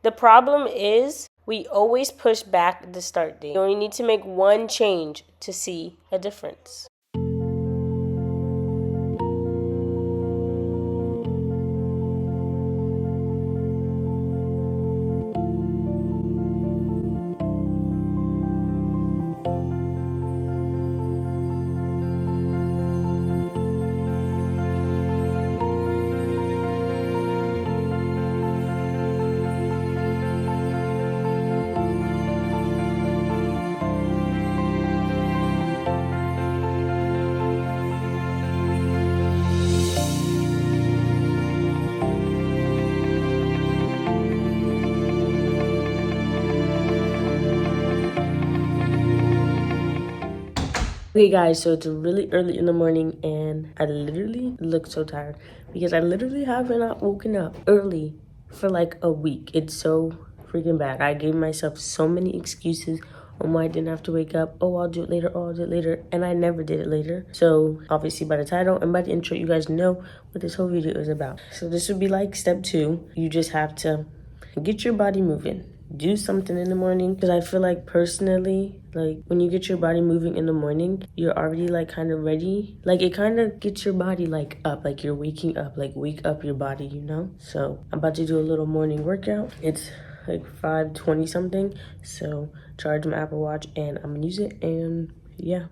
The problem is we always push back the start date. You only need to make one change to see a difference. Okay guys, so it's really early in the morning and I literally look so tired because I literally have not woken up early for like a week. It's so freaking bad. I gave myself so many excuses on why I didn't have to wake up. Oh, I'll do it later. Oh, I'll do it later. And I never did it later. So obviously by the title and by the intro, you guys know what this whole video is about. So this would be like step 2. You just have to get your body moving. Do something in the morning, because I feel like personally, like when you get your body moving in the morning, you're already like kind of ready. Like it kind of gets your body like up, like you're waking up, like wake up your body, you know? So I'm about to do a little morning workout. It's like 5:20 something. So charge my Apple Watch and I'm gonna use it, and yeah.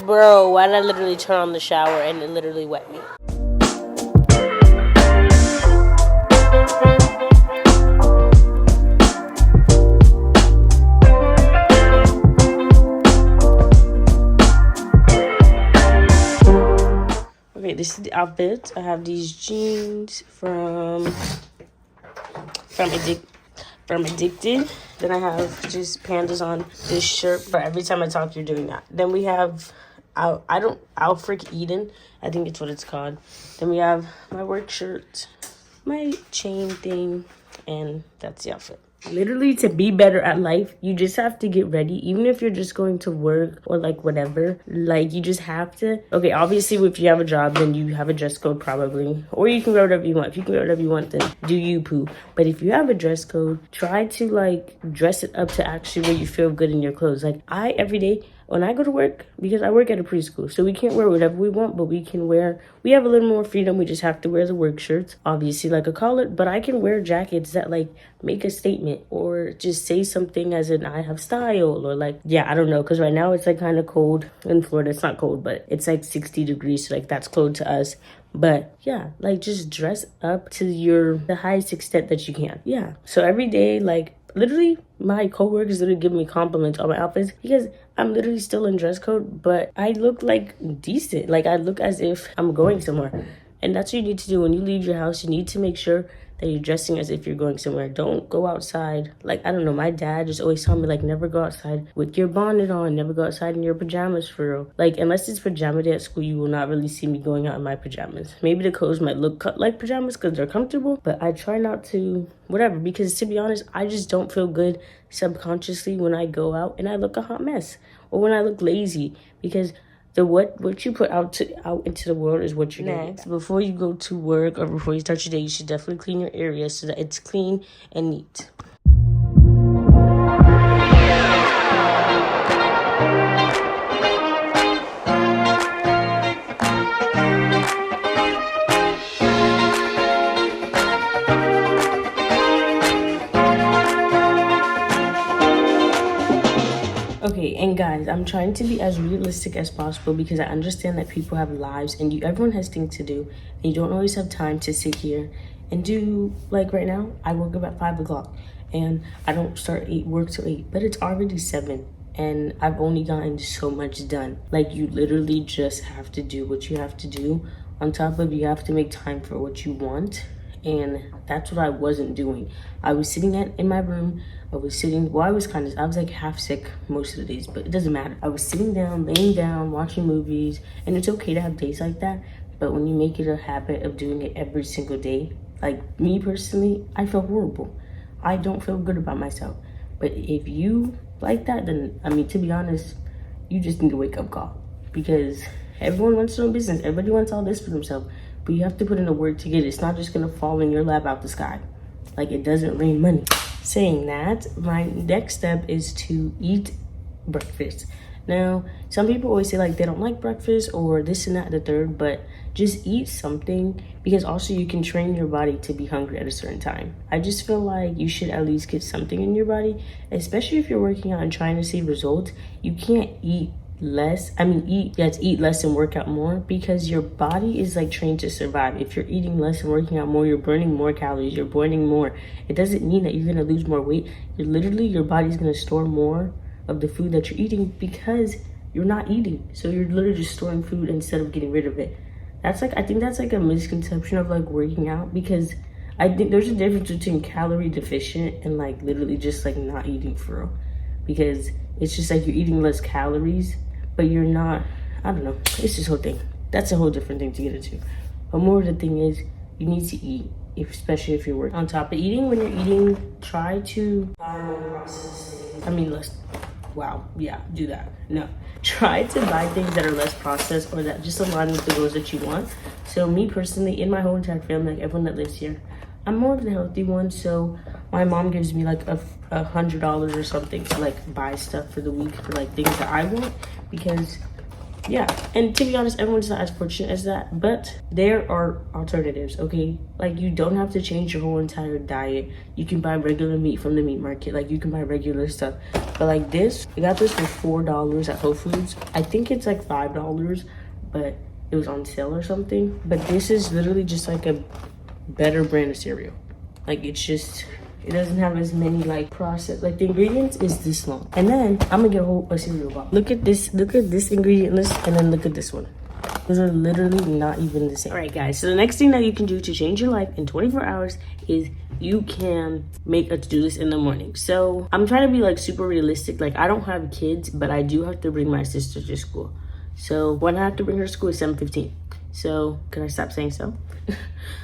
Bro, why did I literally turn on the shower and it literally wet me? Okay, this is the outfit. I have these jeans from Addicted. Then I have just pandas on, this shirt. But every time I talk, you're doing that. Then we have Alfric Eden. I think it's what it's called. Then we have my work shirt, my chain thing, and that's the outfit. Literally, to be better at life, you just have to get ready. Even if you're just going to work or like whatever, like you just have to. Okay, obviously if you have a job, then you have a dress code probably, or you can wear whatever you want. If you can wear whatever you want, then do you, poo. But if you have a dress code, try to like dress it up to actually where you feel good in your clothes. Like every day when I go to work, because I work at a preschool, so we can't wear whatever we want, but we have a little more freedom. We just have to wear the work shirts, obviously like a collar, but I can wear jackets that like make a statement or just say something as in I have style, or like, yeah, I don't know, because right now it's like kind of cold in Florida. It's not cold, but it's like 60 degrees, so like that's cold to us. But yeah, like just dress up to the highest extent that you can. Yeah, so every day, like literally my coworkers literally give me compliments on my outfits because I'm literally still in dress code, but I look like decent. Like I look as if I'm going somewhere. And that's what you need to do when you leave your house. You need to make sure that you're dressing as if you're going somewhere. Don't go outside. Like, I don't know, my dad just always told me, like, never go outside with your bonnet on. Never go outside in your pajamas, for real. Like, unless it's pajama day at school, you will not really see me going out in my pajamas. Maybe the clothes might look cut like pajamas because they're comfortable, but I try not to, whatever, because to be honest, I just don't feel good subconsciously when I go out and I look a hot mess, or when I look lazy, because what you put out into the world is what you're next. Before you go to work or before you start your day, you should definitely clean your area so that it's clean and neat. Okay, and And guys, I'm trying to be as realistic as possible because I understand that people have lives and everyone has things to do, and you don't always have time to sit here and do, like right now, I woke up at 5 o'clock and I don't start work till 8, but it's already 7 and I've only gotten so much done. Like, you literally just have to do what you have to do. On top of, you have to make time for what you want. And that's what I wasn't doing. I was sitting in my room. I was like half sick most of the days, but it doesn't matter. I was sitting down, laying down, watching movies, and it's okay to have days like that. But when you make it a habit of doing it every single day, like me personally, I feel horrible. I don't feel good about myself. But if you like that, then, I mean, to be honest, you just need a wake-up call. Because everyone wants their own business. Everybody wants all this for themselves. But you have to put in the work to get it. It's not just gonna fall in your lap out the sky. Like, it doesn't rain money. Saying that, my next step is to eat breakfast. Now, some people always say like they don't like breakfast or this and that and the third, but just eat something, because also you can train your body to be hungry at a certain time. I just feel like you should at least get something in your body, especially if you're working out and trying to see results. You can't eat less. Eat less and work out more, because your body is like trained to survive. If you're eating less and working out more, you're burning more calories, you're burning more. It doesn't mean that you're gonna lose more weight. Your body's gonna store more of the food that you're eating because you're not eating. So you're literally just storing food instead of getting rid of it. I think that's like a misconception of like working out, because I think there's a difference between calorie deficient and like literally just like not eating for real. Because it's just like you're eating less calories, but you're not, I don't know, it's this whole thing. That's a whole different thing to get into. But more of the thing is, you need to eat, especially if you're working. On top of eating, when you're eating, try to buy more processed things. Do that. No, try to buy things that are less processed or that just align with the goals that you want. So me personally, in my whole entire family, like everyone that lives here, I'm more of the healthy one. So my mom gives me like $100 or something to like buy stuff for the week for like things that I want, because yeah. And to be honest, everyone's not as fortunate as that, but there are alternatives, okay? Like, you don't have to change your whole entire diet. You can buy regular meat from the meat market. Like, you can buy regular stuff. But like this, I got this for $4 at Whole Foods. I think it's like $5, but it was on sale or something. But this is literally just like a better brand of cereal. Like, it's just, it doesn't have as many like processed, like the ingredients is this long. And then I'm gonna get a cereal box. Look at this ingredient list, and then look at this one. Those are literally not even the same. All right, guys, so the next thing that you can do to change your life in 24 hours is you can make a to-do list in the morning. So I'm trying to be like super realistic. Like, I don't have kids, but I do have to bring my sister to school. So when I have to bring her to school is 7:15. So can I stop saying so?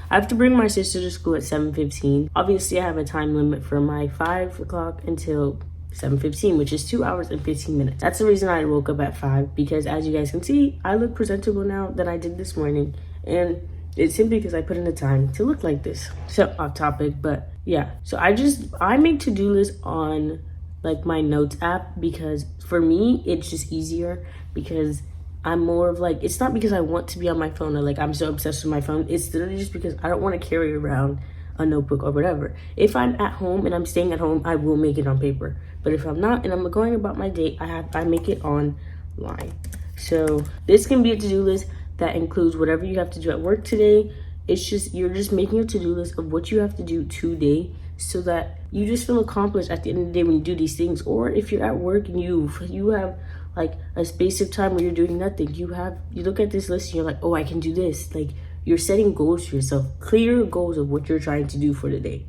I have to bring my sister to school at 7:15. Obviously, I have a time limit for my 5 o'clock until 7:15, which is 2 hours and 15 minutes. That's the reason I woke up at 5, because as you guys can see, I look presentable now than I did this morning. And it's simply because I put in the time to look like this. So off topic, but yeah. So I make to-do lists on like my notes app, because for me, it's just easier, because I'm more of like, it's not because I want to be on my phone or like I'm so obsessed with my phone. It's literally just because I don't want to carry around a notebook or whatever. If I'm at home and I'm staying at home, I will make it on paper. But if I'm not and I'm going about my day, I make it online. So this can be a to-do list that includes whatever you have to do at work today. It's just, you're just making a to-do list of what you have to do today, so that you just feel accomplished at the end of the day when you do these things. Or if you're at work and you have like a space of time where you're doing nothing, you look at this list and you're like, oh, I can do this. Like, you're setting goals for yourself, clear goals of what you're trying to do for the day.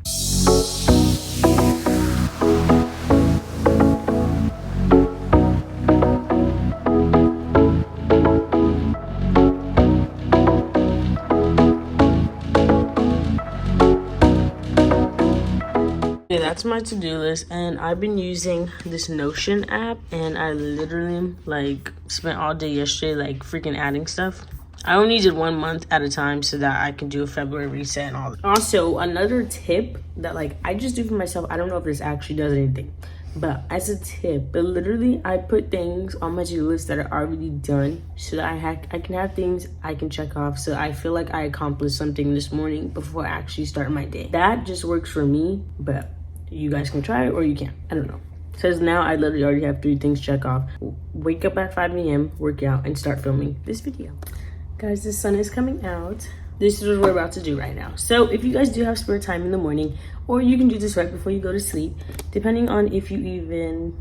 That's my to-do list, and I've been using this Notion app, and I literally like spent all day yesterday like freaking adding stuff. I only did 1 month at a time so that I can do a February reset and all that. Also, another tip that like I just do for myself, I don't know if this actually does anything, but as a tip, but literally I put things on my to-do list that are already done, so that I can have things I can check off, so I feel like I accomplished something this morning before I actually start my day. That just works for me, but you guys can try it or you can't. I don't know. Because now I literally already have 3 things check off. Wake up at 5 a.m., work out, and start filming this video. Guys, the sun is coming out. This is what we're about to do right now. So if you guys do have spare time in the morning, or you can do this right before you go to sleep, depending on if you even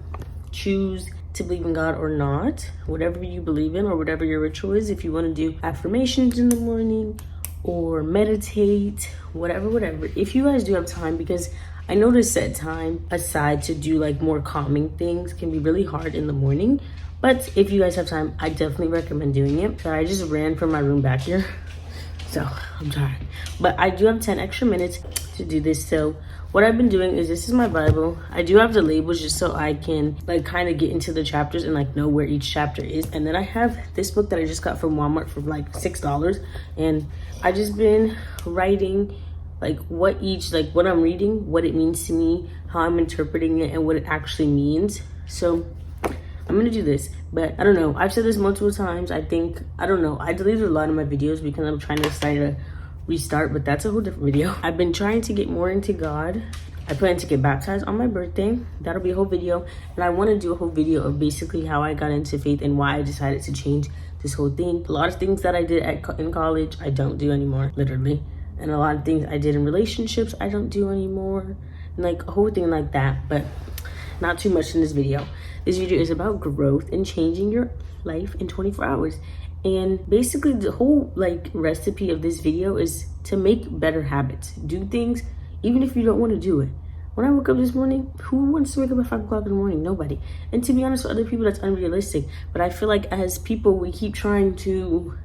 choose to believe in God or not, whatever you believe in or whatever your ritual is, if you want to do affirmations in the morning or meditate, whatever. If you guys do have time, because I know to set time aside to do like more calming things can be really hard in the morning. But if you guys have time, I definitely recommend doing it. So I just ran from my room back here. So I'm tired, but I do have 10 extra minutes to do this. So what I've been doing is, this is my Bible. I do have the labels just so I can like kind of get into the chapters and like know where each chapter is. And then I have this book that I just got from Walmart for like $6, and I just been writing like what I'm reading, what it means to me, how I'm interpreting it, and what it actually means. So I'm gonna do this, but I don't know. I've said this multiple times. I don't know. I deleted a lot of my videos because I'm trying to decide to restart, but that's a whole different video. I've been trying to get more into God. I plan to get baptized on my birthday. That'll be a whole video. And I want to do a whole video of basically how I got into faith and why I decided to change this whole thing. A lot of things that I did in college, I don't do anymore, literally. And a lot of things I did in relationships, I don't do anymore. And like a whole thing like that, but not too much in this video. This video is about growth and changing your life in 24 hours. And basically the whole like recipe of this video is to make better habits. Do things even if you don't want to do it. When I woke up this morning, who wants to wake up at 5 o'clock in the morning? Nobody. And to be honest, for other people, that's unrealistic. But I feel like as people, we keep trying to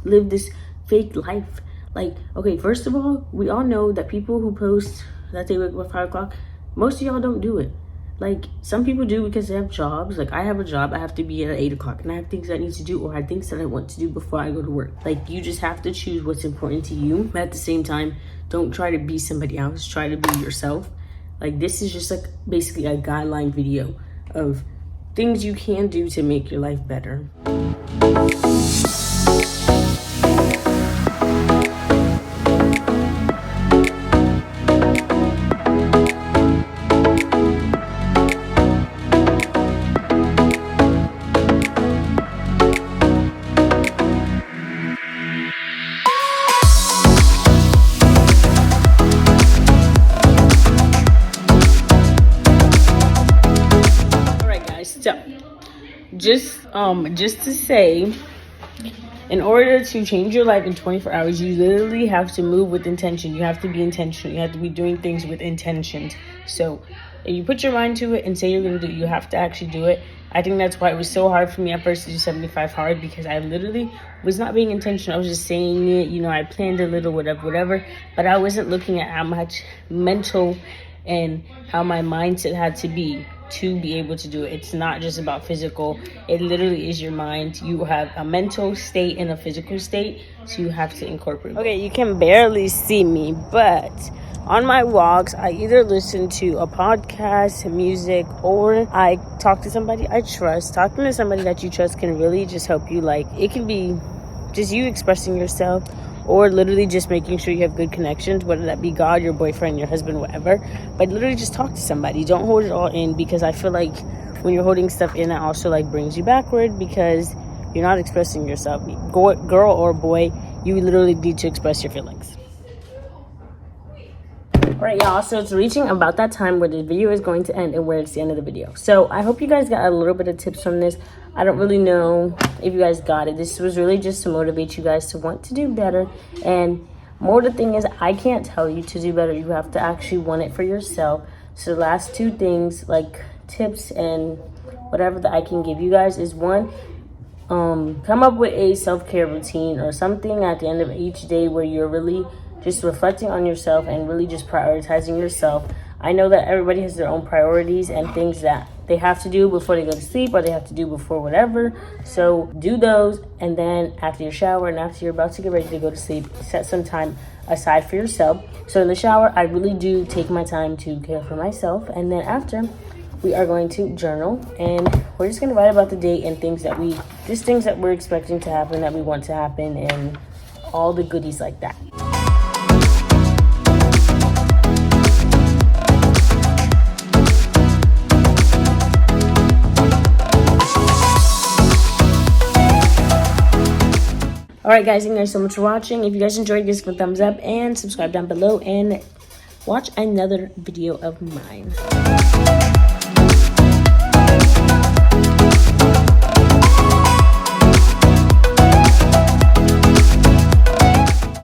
live this fake life. Like, okay, first of all, we all know that people who post that they wake up at 5 o'clock, most of y'all don't do it. Like, some people do because they have jobs. Like, I have a job. I have to be at 8 o'clock. And I have things I need to do, or I have things that I want to do before I go to work. Like, you just have to choose what's important to you. But at the same time, don't try to be somebody else. Try to be yourself. Like, this is just, like, basically a guideline video of things you can do to make your life better. So, just to say, in order to change your life in 24 hours, you literally have to move with intention. You have to be intentional. You have to be doing things with intentions. So if you put your mind to it and say you're going to do it, you have to actually do it. I think that's why it was so hard for me at first to do 75 hard, because I literally was not being intentional. I was just saying it, you know, I planned a little, whatever, but I wasn't looking at how much mental and how my mindset had to be able to do it. It's not just about physical. It literally is your mind. You have a mental state and a physical state, so you have to incorporate. Okay, you can barely see me, but on my walks, I either listen to a podcast, music, or I talk to somebody I trust. Talking to somebody that you trust can really just help you. Like, it can be just you expressing yourself, or literally just making sure you have good connections, whether that be God, your boyfriend, your husband, whatever. But literally just talk to somebody. Don't hold it all in, because I feel like when you're holding stuff in, it also like brings you backward, because you're not expressing yourself. Girl or boy, you literally need to express your feelings. Alright, y'all, so it's reaching about that time where the video is going to end and where it's the end of the video. So I hope you guys got a little bit of tips from this. I don't really know if you guys got it. This was really just to motivate you guys to want to do better. And more the thing is, I can't tell you to do better. You have to actually want it for yourself. So the last 2 things, like tips and whatever that I can give you guys, is one, come up with a self-care routine or something at the end of each day where you're really just reflecting on yourself and really just prioritizing yourself. I know that everybody has their own priorities and things that they have to do before they go to sleep, or they have to do before whatever. So do those, and then after your shower and after you're about to get ready to go to sleep, set some time aside for yourself. So in the shower, I really do take my time to care for myself, and then after, we are going to journal, and we're just going to write about the day and things that we're expecting to happen, that we want to happen, and all the goodies like that. Alright guys, thank you guys so much for watching. If you guys enjoyed, give us a thumbs up and subscribe down below and watch another video of mine.